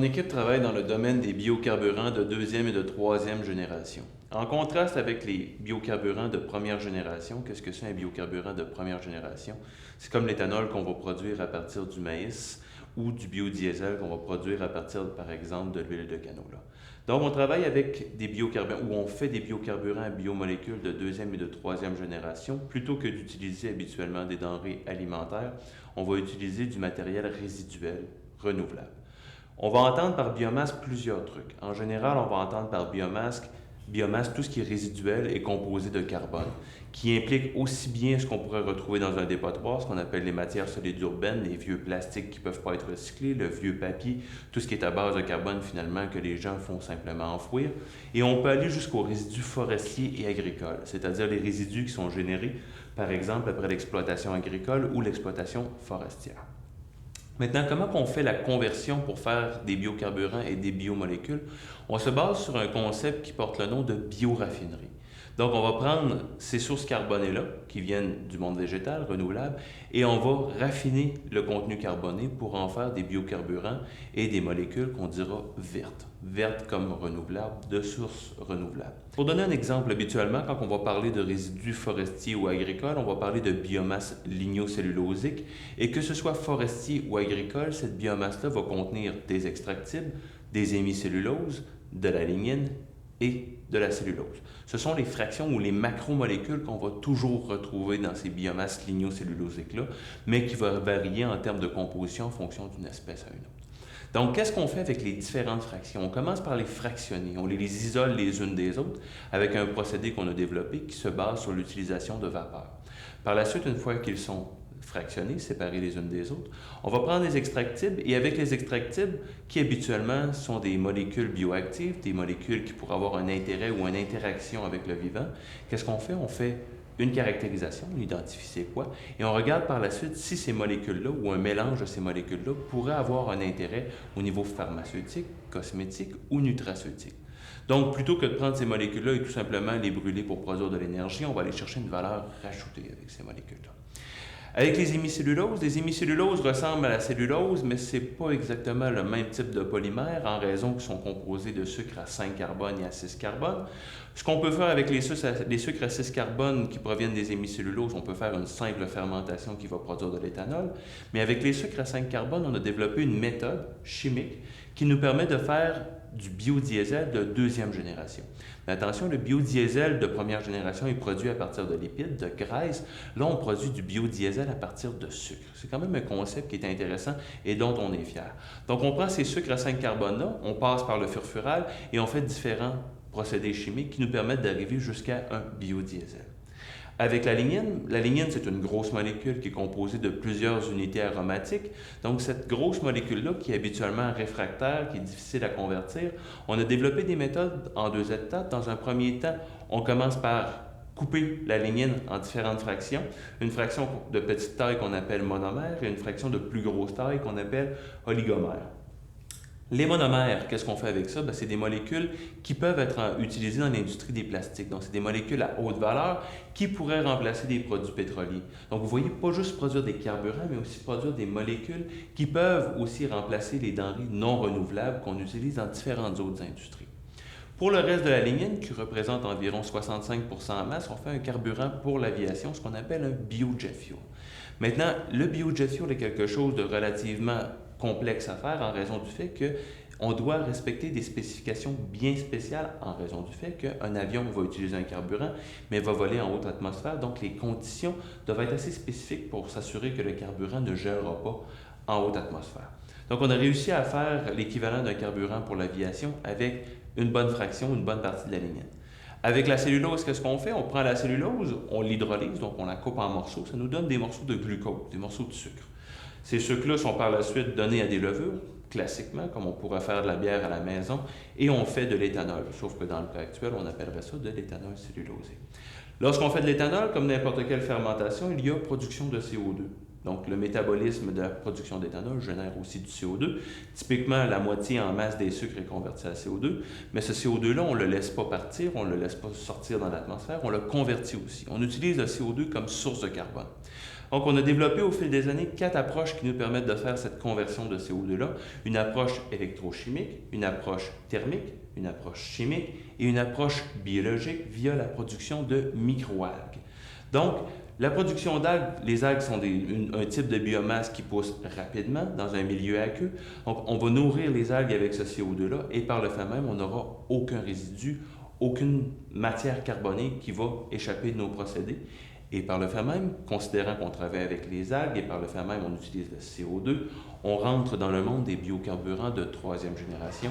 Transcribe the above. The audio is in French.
Mon équipe travaille dans le domaine des biocarburants de deuxième et de troisième génération. En contraste avec les biocarburants de première génération, qu'est-ce que c'est un biocarburant de première génération? C'est comme l'éthanol qu'on va produire à partir du maïs ou du biodiesel qu'on va produire à partir, par exemple, de l'huile de canola. Donc, on travaille avec des biocarburants, ou on fait des biocarburants à biomolécules de deuxième et de troisième génération. Plutôt que d'utiliser habituellement des denrées alimentaires, on va utiliser du matériel résiduel renouvelable. On va entendre par biomasse plusieurs trucs. En général, on va entendre par biomasse tout ce qui est résiduel et composé de carbone, qui implique aussi bien ce qu'on pourrait retrouver dans un dépotoir, ce qu'on appelle les matières solides urbaines, les vieux plastiques qui ne peuvent pas être recyclés, le vieux papier, tout ce qui est à base de carbone finalement que les gens font simplement enfouir. Et on peut aller jusqu'aux résidus forestiers et agricoles, c'est-à-dire les résidus qui sont générés, par exemple, après l'exploitation agricole ou l'exploitation forestière. Maintenant, comment on fait la conversion pour faire des biocarburants et des biomolécules? On se base sur un concept qui porte le nom de bioraffinerie. Donc, on va prendre ces sources carbonées-là, qui viennent du monde végétal, renouvelable, et on va raffiner le contenu carboné pour en faire des biocarburants et des molécules qu'on dira vertes. Vertes comme renouvelables, de sources renouvelables. Pour donner un exemple, habituellement, quand on va parler de résidus forestiers ou agricoles, on va parler de biomasse lignocellulosique, et que ce soit forestier ou agricole, cette biomasse-là va contenir des extractibles, des hémicelluloses, de la lignine et de la cellulose. Ce sont les fractions ou les macromolécules qu'on va toujours retrouver dans ces biomasses lignocellulosiques-là, mais qui vont varier en termes de composition en fonction d'une espèce à une autre. Donc, qu'est-ce qu'on fait avec les différentes fractions? On commence par les fractionner. On les isole les unes des autres avec un procédé qu'on a développé qui se base sur l'utilisation de vapeur. Par la suite, une fois qu'ils sont fractionnés, séparés les unes des autres, on va prendre les extractibles et avec les extractibles, qui habituellement sont des molécules bioactives, des molécules qui pourraient avoir un intérêt ou une interaction avec le vivant, qu'est-ce qu'on fait? On fait une caractérisation, on identifie c'est quoi, et on regarde par la suite si ces molécules-là ou un mélange de ces molécules-là pourrait avoir un intérêt au niveau pharmaceutique, cosmétique ou nutraceutique. Donc, plutôt que de prendre ces molécules-là et tout simplement les brûler pour produire de l'énergie, on va aller chercher une valeur rajoutée avec ces molécules-là. Avec les hémicelluloses ressemblent à la cellulose, mais ce n'est pas exactement le même type de polymère en raison qu'ils sont composés de sucres à 5 carbone et à 6 carbone. Ce qu'on peut faire avec les sucres à 6 carbone qui proviennent des hémicelluloses, on peut faire une simple fermentation qui va produire de l'éthanol. Mais avec les sucres à 5 carbone, on a développé une méthode chimique qui nous permet de faire du biodiesel de deuxième génération. Mais attention, le biodiesel de première génération est produit à partir de lipides, de graisse. Là, on produit du biodiesel à partir de sucre. C'est quand même un concept qui est intéressant et dont on est fier. Donc, on prend ces sucres à 5 carbone-là, on passe par le furfural et on fait différents procédés chimiques qui nous permettent d'arriver jusqu'à un biodiesel. Avec la lignine, c'est une grosse molécule qui est composée de plusieurs unités aromatiques. Donc, cette grosse molécule-là, qui est habituellement réfractaire, qui est difficile à convertir, on a développé des méthodes en deux étapes. Dans un premier temps, on commence par couper la lignine en différentes fractions. Une fraction de petite taille qu'on appelle monomère et une fraction de plus grosse taille qu'on appelle oligomère. Les monomères, qu'est-ce qu'on fait avec ça? C'est des molécules qui peuvent être utilisées dans l'industrie des plastiques. Donc, c'est des molécules à haute valeur qui pourraient remplacer des produits pétroliers. Donc, vous voyez, pas juste produire des carburants, mais aussi produire des molécules qui peuvent aussi remplacer les denrées non renouvelables qu'on utilise dans différentes autres industries. Pour le reste de la lignine, qui représente environ 65% en masse, on fait un carburant pour l'aviation, ce qu'on appelle un biojet fuel. Maintenant, le biojet fuel est quelque chose de relativement complexe à faire en raison du fait qu'on doit respecter des spécifications bien spéciales en raison du fait qu'un avion va utiliser un carburant, mais va voler en haute atmosphère. Donc, les conditions doivent être assez spécifiques pour s'assurer que le carburant ne gèlera pas en haute atmosphère. Donc, on a réussi à faire l'équivalent d'un carburant pour l'aviation avec une bonne fraction, une bonne partie de la lignine. Avec la cellulose, qu'est-ce qu'on fait? On prend la cellulose, on l'hydrolyse, donc on la coupe en morceaux. Ça nous donne des morceaux de glucose, des morceaux de sucre. Ces sucres-là sont par la suite donnés à des levures, classiquement, comme on pourrait faire de la bière à la maison, et on fait de l'éthanol. Sauf que dans le cas actuel, on appellerait ça de l'éthanol cellulosé. Lorsqu'on fait de l'éthanol, comme n'importe quelle fermentation, il y a production de CO2. Donc, le métabolisme de la production d'éthanol génère aussi du CO2. Typiquement, la moitié en masse des sucres est convertie à CO2, mais ce CO2-là, on ne le laisse pas partir, on ne le laisse pas sortir dans l'atmosphère, on le convertit aussi. On utilise le CO2 comme source de carbone. Donc, on a développé au fil des années 4 approches qui nous permettent de faire cette conversion de CO2-là. Une approche électrochimique, une approche thermique, une approche chimique et une approche biologique via la production de microalgues. Donc, la production d'algues, les algues sont un type de biomasse qui pousse rapidement dans un milieu aqueux. Donc, on va nourrir les algues avec ce CO2-là et par le fait même, on n'aura aucun résidu, aucune matière carbonée qui va échapper de nos procédés. Et par le fait même, considérant qu'on travaille avec les algues et par le fait même on utilise le CO2, on rentre dans le monde des biocarburants de troisième génération.